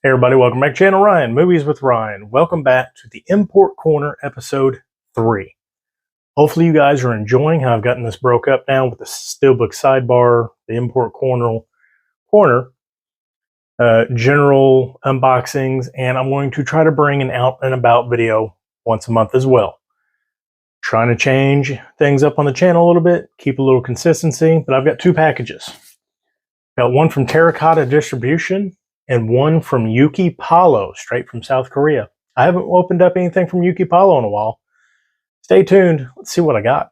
Hey everybody, welcome back to channel Ryan, Movies with Ryan. Welcome back to the Import Corner episode 3. Hopefully you guys are enjoying how I've gotten this broke up now with the Steelbook sidebar, the Import Corner, general unboxings, and I'm going to try to bring an out and about video once a month as well. Trying to change things up on the channel a little bit, keep a little consistency, but I've got 2 packages. Got one from Terracotta Distribution and one from Yukipalo, straight from South Korea. I haven't opened up anything from Yukipalo in a while. Stay tuned. Let's see what I got.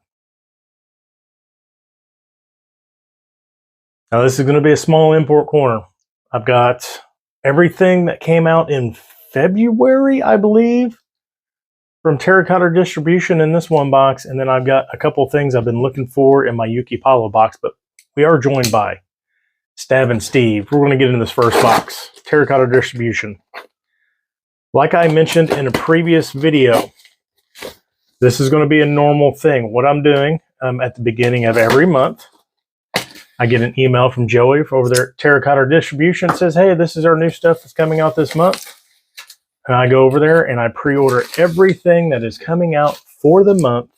Now this is going to be a small import corner. I've got everything that came out in February, I believe, from Terracotta Distribution in this one box, and then I've got a couple things I've been looking for in my Yukipalo box, but we are joined by Stav and Steve. We're going to get into this first box, Terracotta Distribution. Like I mentioned in a previous video, this is going to be a normal thing. What I'm doing at the beginning of every month, I get an email from Joey over there at Terracotta Distribution. It says, hey, this is our new stuff that's coming out this month. And I go over there and I pre-order everything that is coming out for the month,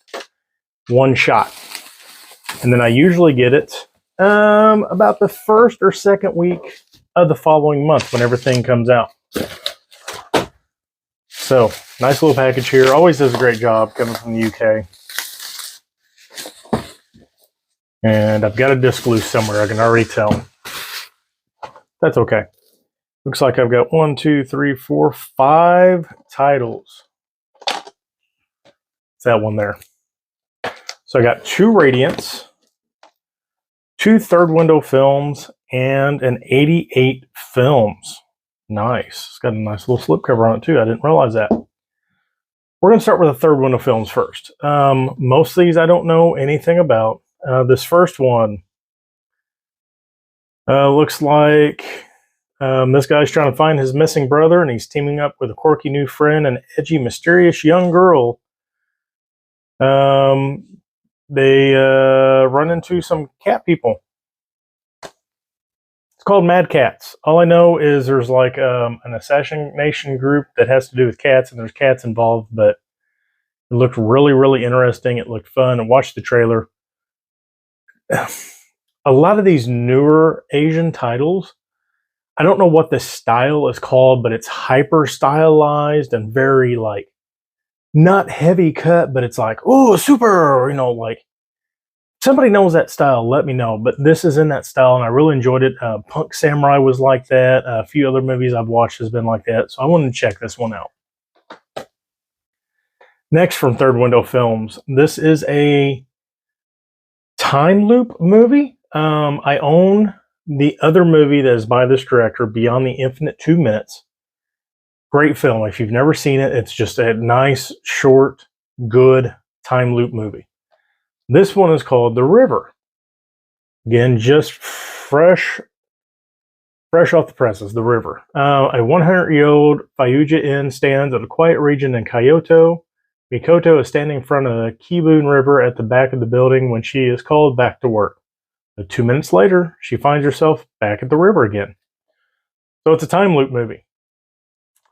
one shot. And then I usually get it about the first or second week of the following month when everything comes out. So, nice little package here. Always does a great job coming from the UK. And I've got a disc loose somewhere, I can already tell. That's okay. Looks like I've got 1, 2, 3, 4, 5 titles. It's that one there. So I got 2 Radiants, 2 Third Window films, and an 88 films. Nice. It's got a nice little slipcover on it too. I didn't realize that. We're going to start with the Third Window films first. Most of these I don't know anything about. This first one looks like this guy's trying to find his missing brother, and he's teaming up with a quirky new friend and edgy, mysterious young girl. They run into some cat people. It's called Mad Cats. All I know is there's like an assassination group that has to do with cats, and there's cats involved, but it looked really, really interesting. It looked fun. And watch the trailer. A lot of these newer Asian titles, I don't know what the style is called, but it's hyper stylized and very like not heavy cut, but it's like, oh, super, you know, like somebody knows that style, let me know. But this is in that style, and I really enjoyed it. Punk Samurai was like that. A few other movies I've watched has been like that, so I wanted to check this one out. Next from Third Window Films, this is a time loop movie. I own the other movie that is by this director, Beyond the Infinite 2 Minutes. Great film. If you've never seen it, it's just a nice, short, good time loop movie. This one is called The River. Again, just fresh off the presses, The River. A 100-year-old Fayuja Inn stands at a quiet region in Kyoto. Mikoto is standing in front of the Kibun River at the back of the building when she is called back to work. But 2 minutes later, she finds herself back at the river again. So it's a time loop movie.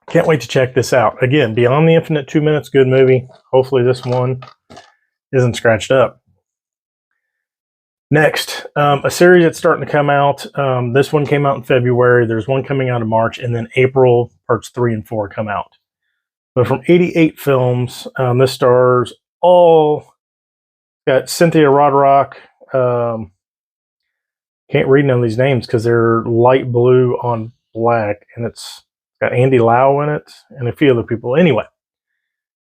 Can't wait to check this out. Again, Beyond the Infinite 2 Minutes, good movie. Hopefully this one isn't scratched up. Next, a series that's starting to come out. This one came out in February. There's one coming out in March, and then April, parts 3 and 4 come out. But from 88 Films, this stars got Cynthia Rodrock. Can't read none of these names because they're light blue on black, and it's got Andy Lau in it and a few other people. Anyway,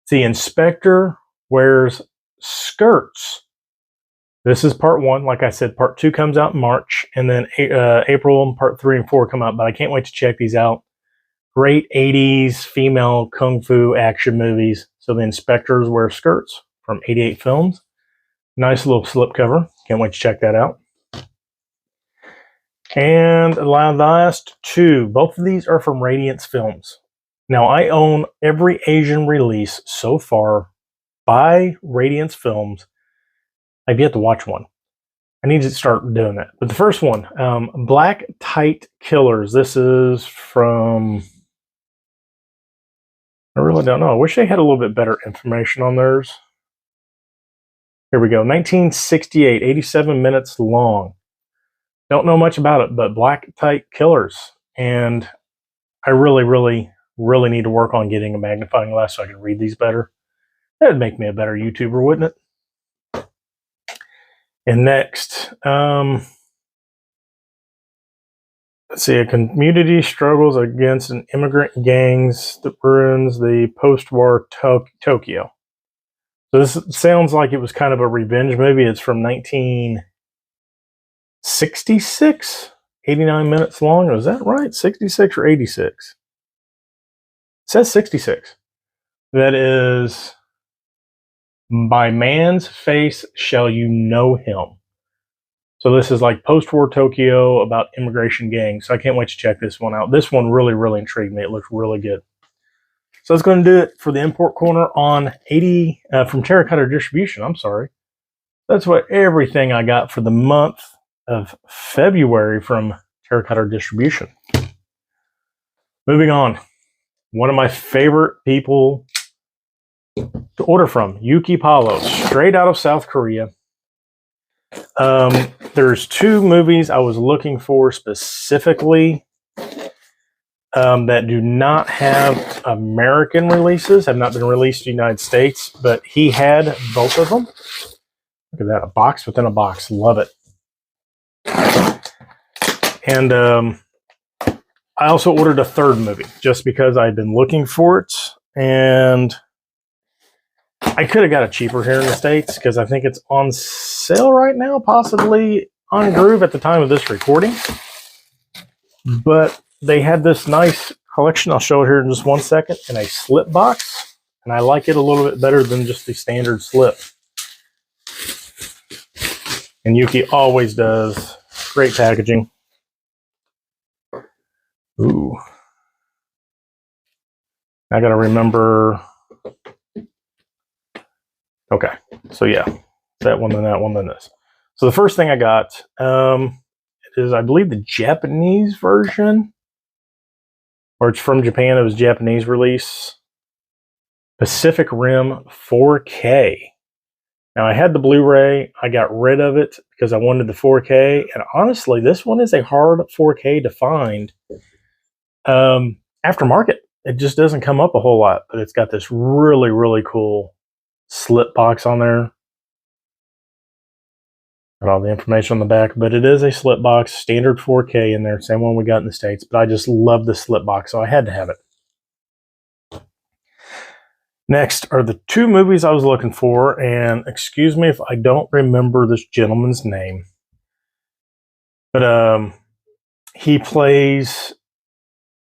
The Inspector Wears Skirts. This is part 1. Like I said, part 2 comes out in March, and then April, part 3 and 4 come out. But I can't wait to check these out. Great 80s female kung fu action movies. So The Inspectors Wear Skirts from 88 Films. Nice little slipcover. Can't wait to check that out. And the last 2. Both of these are from Radiance Films. Now, I own every Asian release so far by Radiance Films. I've yet to watch one. I need to start doing that. But the first one, Black Tight Killers. This is from I really don't know. I wish they had a little bit better information on theirs. Here we go. 1968, 87 minutes long. Don't know much about it, but black type killers. And I really, really, really need to work on getting a magnifying glass so I can read these better. That would make me a better YouTuber, wouldn't it? And next, let's see, a community struggles against an immigrant gangs that ruins the post-war Tokyo. So this sounds like it was kind of a revenge movie. It's from 1966, 89 minutes long. Is that right? 66 or 86? It says 66. That is, by man's face shall you know him. So this is like post-war Tokyo about immigration gangs. So I can't wait to check this one out. This one really, really intrigued me. It looks really good. So that's going to do it for the import corner on from Terracotta Distribution. I'm sorry. That's what everything I got for the month of February from Terracotta Distribution. Moving on. One of my favorite people to order from, Yukipalo, straight out of South Korea. There's two movies I was looking for specifically that do not have American releases, have not been released in the United States, but he had both of them. Look at that, a box within a box. Love it. And I also ordered a third movie just because I'd been looking for it, and I could have got it cheaper here in the States because I think it's on sale right now, possibly on Groove at the time of this recording. But they had this nice collection. I'll show it here in just one second in a slip box, and I like it a little bit better than just the standard slip. And Yuki always does great packaging. Ooh. I gotta remember. Okay, so yeah, that one, then that one, then this. So the first thing I got is, I believe, the Japanese version, or it's from Japan. It was Japanese release. Pacific Rim 4K. Now, I had the Blu-ray. I got rid of it because I wanted the 4K. And honestly, this one is a hard 4K to find aftermarket. It just doesn't come up a whole lot. But it's got this really, really cool slip box on there. Got all the information on the back. But it is a slip box. Standard 4K in there. Same one we got in the States. But I just love the slip box, so I had to have it. Next are the two movies I was looking for, and excuse me if I don't remember this gentleman's name, but he's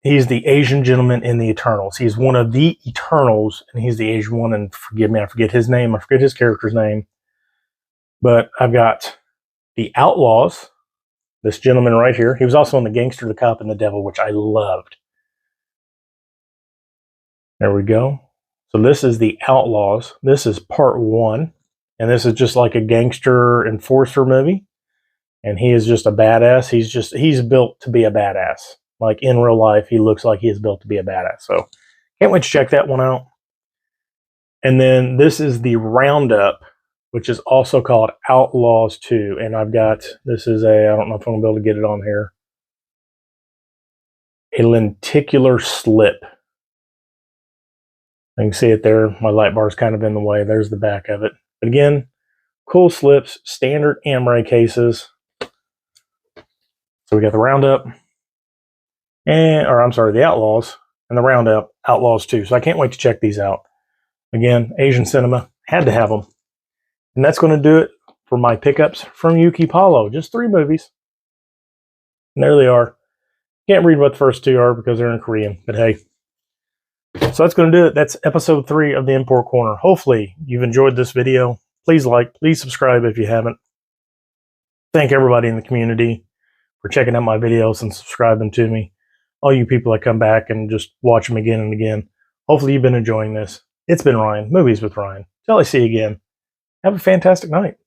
the Asian gentleman in the Eternals. He's one of the Eternals, and he's the Asian one, and forgive me, I forget his name, I forget his character's name, but I've got the Outlaws, this gentleman right here. He was also in The Gangster, the Cop, and the Devil, which I loved. There we go. So this is the Outlaws. This is part one. And this is just like a gangster enforcer movie. And he is just a badass. He's built to be a badass. Like in real life, he looks like he is built to be a badass. So can't wait to check that one out. And then this is the Roundup, which is also called Outlaws 2. And I've got, this is I don't know if I'm going to be able to get it on here, a lenticular slip. You can see it there. My light bar is kind of in the way. There's the back of it. But again, cool slips, standard Amray cases. So we got the Roundup, the Outlaws, and the Roundup, Outlaws 2. So I can't wait to check these out. Again, Asian cinema, had to have them. And that's going to do it for my pickups from Yukipalo. Just 3 movies. And there they are. Can't read what the first 2 are because they're in Korean, but hey. So that's going to do it. That's episode 3 of the Import Corner. Hopefully you've enjoyed this video. Please like, please subscribe if you haven't. Thank everybody in the community for checking out my videos and subscribing to me. All you people that come back and just watch them again and again. Hopefully you've been enjoying this. It's been Ryan, Movies with Ryan. Till I see you again. Have a fantastic night.